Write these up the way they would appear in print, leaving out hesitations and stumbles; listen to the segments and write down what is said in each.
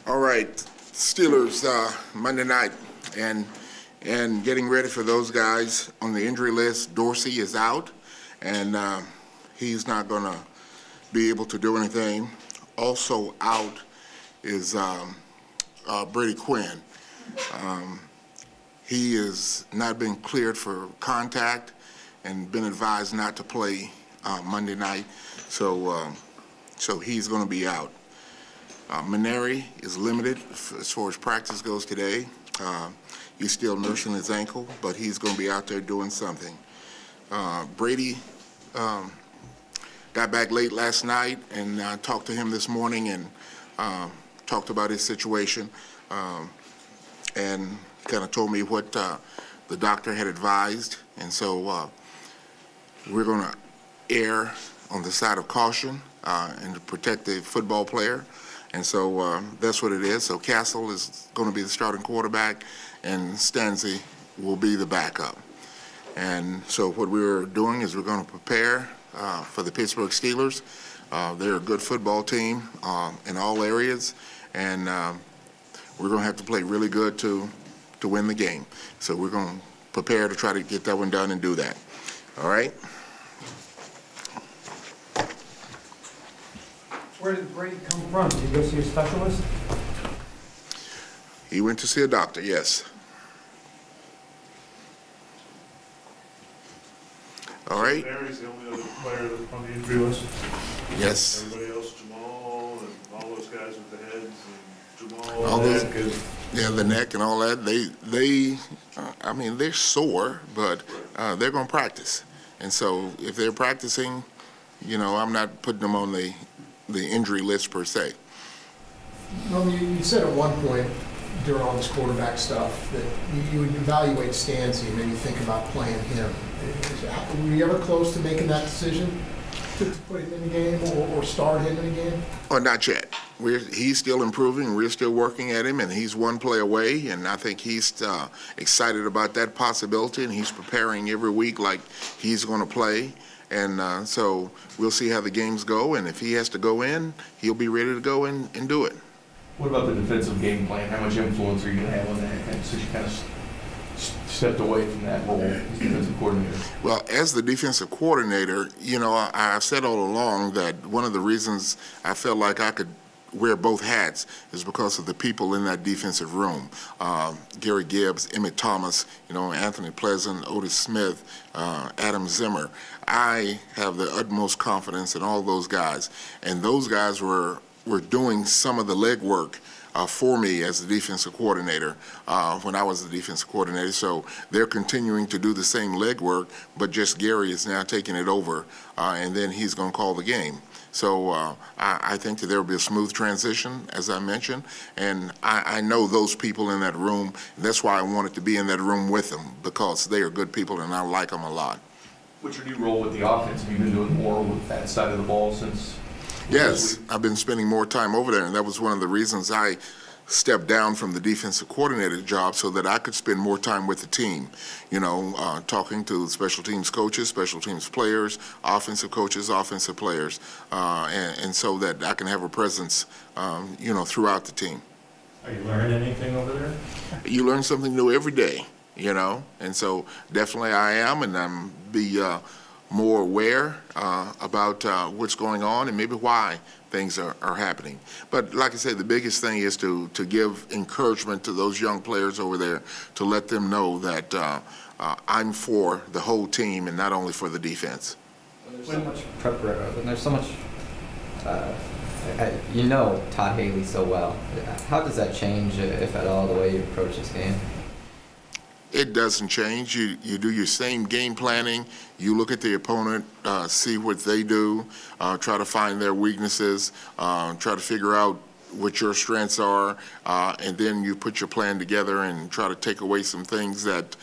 All right, Steelers Monday night, and getting ready for those guys on the injury list. Dorsey is out, and he's not going to be able to do anything. Also out is Brady Quinn. He has not been cleared for contact and been advised not to play Monday night, so he's going to be out. Maneri is limited as far as practice goes today. He's still nursing his ankle, but he's going to be out there doing something. Brady got back late last night, and I talked to him this morning and talked about his situation, and kind of told me what the doctor had advised. And so we're going to err on the side of caution and to protect the football player. And so that's what it is. So Castle is going to be the starting quarterback, and Stanzi will be the backup. And so what we're doing is we're going to prepare for the Pittsburgh Steelers. They're a good football team in all areas, and we're going to have to play really good to win the game. So we're going to prepare to try to get that one done and do that. All right? Where did Brady come from? Did he go see a specialist? He went to see a doctor, yes. All right. Mary's the only other player that's on the injury list. Yes. Everybody else, Jamal and all those guys with the heads, and Jamal All and those, Nick. yeah, the neck and all that. I mean, they're sore, but they're going to practice. And so if they're practicing, you know, I'm not putting them on the injury list per se. Well, you said at one point during all this quarterback stuff that you would evaluate Stanzi and maybe think about playing him. Were you ever close to making that decision to put him in the game or start him in the game? Oh, not yet. He's still improving. We're still working at him, and he's one play away, and I think he's excited about that possibility, and he's preparing every week like he's going to play. And so we'll see how the games go, and if he has to go in, he'll be ready to go in and do it. What about the defensive game plan? How much influence are you going to have on that since you kind of stepped away from that role as defensive coordinator? Well, as the defensive coordinator, you know, I've said all along that one of the reasons I felt like I could wear both hats is because of the people in that defensive room. Gary Gibbs, Emmett Thomas, you know, Anthony Pleasant, Otis Smith, Adam Zimmer. I have the utmost confidence in all those guys, and those guys were doing some of the legwork for me as the defensive coordinator when I was the defensive coordinator. So they're continuing to do the same legwork, but just Gary is now taking it over, and then he's going to call the game. So I think that there will be a smooth transition, as I mentioned, and I know those people in that room. That's why I wanted to be in that room with them, because they are good people and I like them a lot. What's your new role with the offense? Have you been doing more with that side of the ball since? Yes, I've been spending more time over there, and that was one of the reasons I stepped down from the defensive coordinator job, so that I could spend more time with the team, you know, talking to special teams coaches, special teams players, offensive coaches, offensive players, and so that I can have a presence, you know, throughout the team. Are you learning anything over there? You learn something new every day, you know, and so definitely I am, and I'm more aware about what's going on and maybe why things are happening. But like I said, the biggest thing is to give encouragement to those young players over there, to let them know that I'm for the whole team and not only for the defense. There's so much preparation, and there's so much, you know Todd Haley so well. How does that change, if at all, the way you approach this game? It doesn't change. You do your same game planning. You look at the opponent, see what they do, try to find their weaknesses, try to figure out what your strengths are, and then you put your plan together and try to take away some things that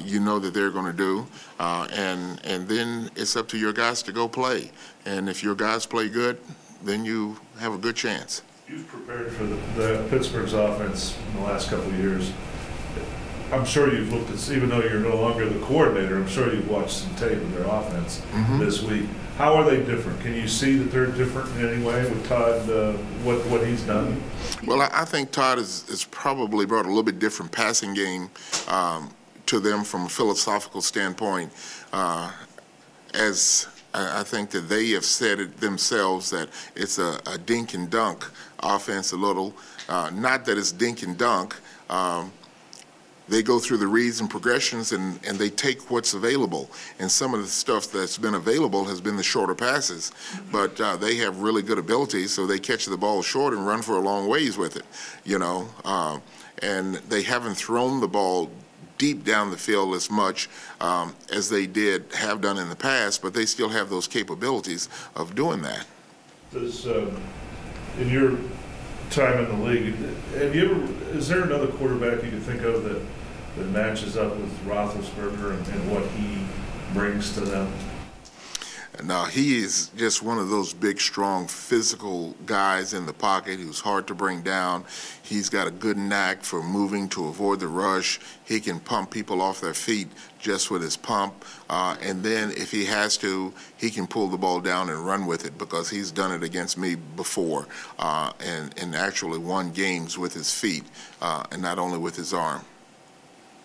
you know that they're going to do, and then it's up to your guys to go play. And if your guys play good, then you have a good chance. You've prepared for the Pittsburgh's offense in the last couple of years. I'm sure you've looked at, even though you're no longer the coordinator, I'm sure you've watched some tape of their offense this week. How are they different? Can you see that they're different in any way with Todd, what he's done? Well, I think Todd has probably brought a little bit different passing game to them from a philosophical standpoint. As I think that they have said it themselves that it's a dink and dunk offense a little. Not that it's dink and dunk. They go through the reads and progressions and they take what's available. And some of the stuff that's been available has been the shorter passes. But they have really good ability, so they catch the ball short and run for a long ways with it, you know. And they haven't thrown the ball deep down the field as much as they have done in the past, but they still have those capabilities of doing that. Does, in your time in the league, is there another quarterback you can think of that matches up with Roethlisberger and what he brings to them? No, he is just one of those big, strong, physical guys in the pocket who's hard to bring down. He's got a good knack for moving to avoid the rush. He can pump people off their feet just with his pump. And then if he has to, he can pull the ball down and run with it because he's done it against me before and actually won games with his feet and not only with his arm.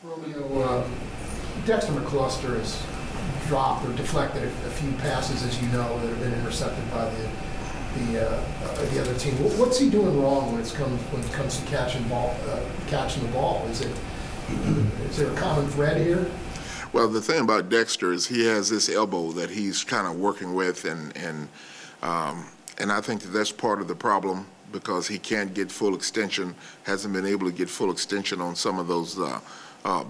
Romeo, Dexter McCluster has dropped or deflected a few passes, as you know, that have been intercepted by the other team. What's he doing wrong when it comes to catching the ball? Is there a common thread here? Well, the thing about Dexter is he has this elbow that he's kind of working with, and I think that's part of the problem because he can't get full extension, hasn't been able to get full extension on some of those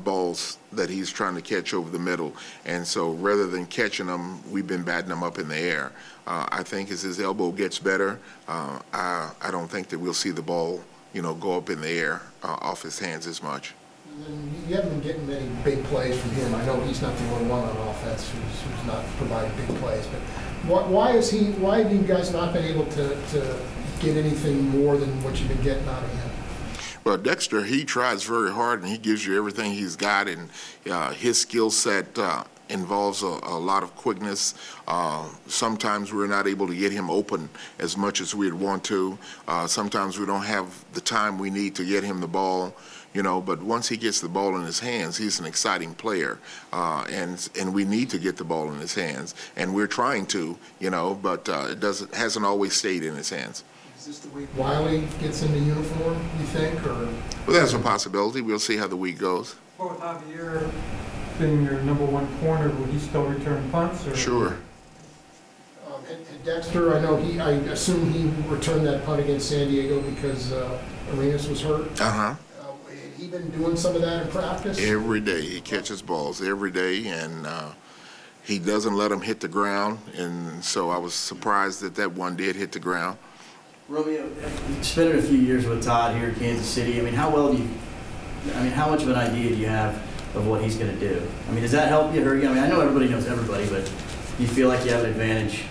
balls that he's trying to catch over the middle. And so rather than catching them, we've been batting them up in the air. I think as his elbow gets better, I don't think that we'll see the ball, you know, go up in the air off his hands as much. And you haven't been getting many big plays from him. I know he's not the only one on offense who's not providing big plays, but why have you guys not been able to get anything more than what you've been getting out of him? Well, Dexter, he tries very hard, and he gives you everything he's got, and his skill set involves a lot of quickness. Sometimes we're not able to get him open as much as we'd want to. Sometimes we don't have the time we need to get him the ball, you know, but once he gets the ball in his hands, he's an exciting player, and we need to get the ball in his hands, and we're trying to, you know, but it hasn't always stayed in his hands. Is this the week Wiley gets into uniform, you think, or? Well, that's a possibility. We'll see how the week goes. Well, with Javier being your #1 corner, would he still return punts? Or? Sure. And Dexter, I assume he returned that punt against San Diego because Arenas was hurt. Uh-huh. Had he been doing some of that in practice? Every day. He catches balls every day, and he doesn't let them hit the ground, and so I was surprised that one did hit the ground. Romeo, you spent a few years with Todd here in Kansas City. I mean, how much of an idea do you have of what he's going to do? I mean, does that help you, hurt you? I mean, I know everybody knows everybody, but do you feel like you have an advantage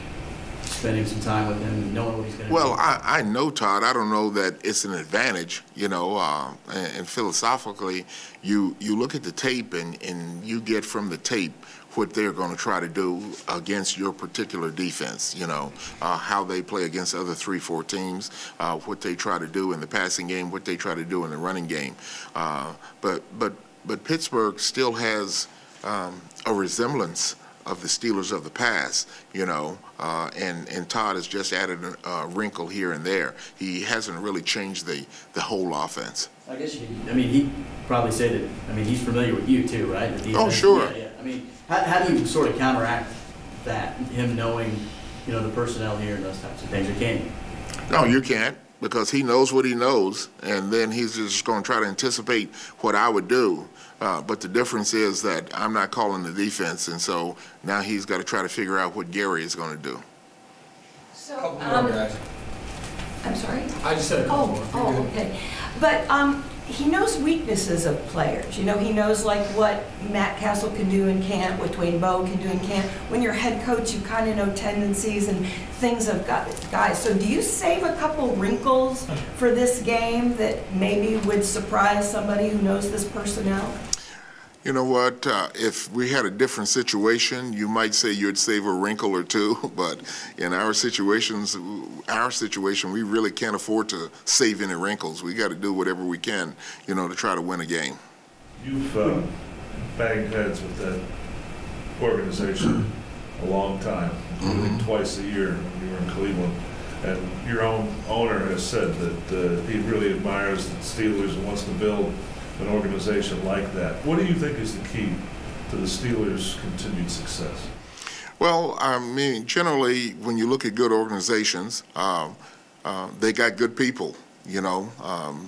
spending some time with him, knowing what he's going to do? Well, I know Todd. I don't know that it's an advantage, you know, and philosophically, you look at the tape and you get from the tape what they're going to try to do against your particular defense, you know, how they play against other 3-4 teams, what they try to do in the passing game, what they try to do in the running game. But Pittsburgh still has a resemblance of the Steelers of the past, you know, and Todd has just added a wrinkle here and there. He hasn't really changed the whole offense. I guess he'd probably say that, he's familiar with you too, right? Oh, sure. Yeah. I mean, how do you sort of counteract that, him knowing, you know, the personnel here and those types of things, or can you? No, you can't, because he knows what he knows, and then he's just going to try to anticipate what I would do. But the difference is that I'm not calling the defense, and so now he's got to try to figure out what Gary is going to do. So, I'm sorry? I just said a couple more. Oh, okay. But he knows weaknesses of players. You know, he knows like what Matt Castle can do and can't, what Dwayne Bowe can do and can't. When you're head coach, you kind of know tendencies and things of guys. So do you save a couple wrinkles for this game that maybe would surprise somebody who knows this personnel? You know what, if we had a different situation, you might say you'd save a wrinkle or two, but in our situation, we really can't afford to save any wrinkles. We got to do whatever we can, you know, to try to win a game. You've banged heads with that organization a long time, including twice a year when you were in Cleveland. And your own owner has said that he really admires the Steelers and wants to build an organization like that. What do you think is the key to the Steelers' continued success? Well, I mean, generally, when you look at good organizations, they got good people, you know,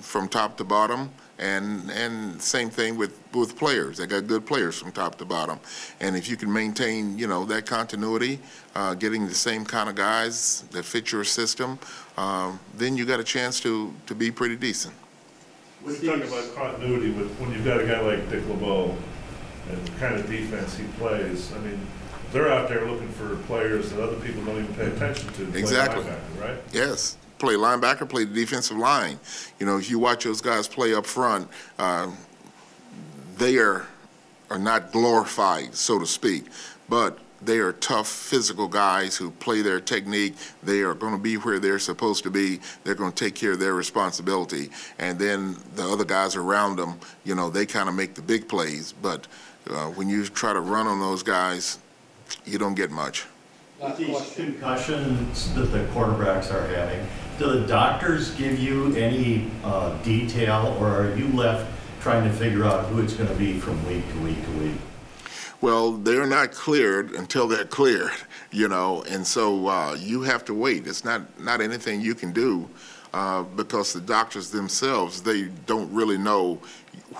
from top to bottom, and same thing with players. They got good players from top to bottom. And if you can maintain, you know, that continuity, getting the same kind of guys that fit your system, then you got a chance to be pretty decent. When you talk about continuity, when you've got a guy like Dick LeBeau and the kind of defense he plays, I mean, they're out there looking for players that other people don't even pay attention to. Exactly. Linebacker, right? Yes. Play linebacker, play the defensive line. You know, if you watch those guys play up front, they are not glorified, so to speak, but they are tough, physical guys who play their technique. They are going to be where they're supposed to be. They're going to take care of their responsibility. And then the other guys around them, you know, they kind of make the big plays. But when you try to run on those guys, you don't get much. With these concussions that the quarterbacks are having, do the doctors give you any detail, or are you left trying to figure out who it's going to be from week to week to week? Well, they're not cleared until they're cleared, you know, and so you have to wait. It's not anything you can do because the doctors themselves, they don't really know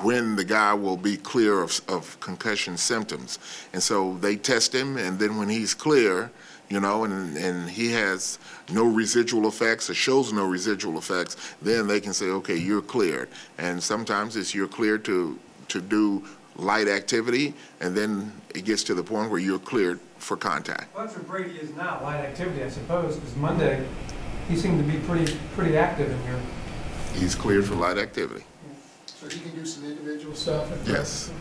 when the guy will be clear of concussion symptoms. And so they test him, and then when he's clear, you know, and he has no residual effects or shows no residual effects, then they can say, okay, you're cleared. And sometimes it's you're cleared to do light activity, and then it gets to the point where you're cleared for contact. Well, that's what Brady is now, light activity, I suppose, because Monday, he seemed to be pretty active in here. He's cleared for light activity. So he can do some individual stuff? Yes.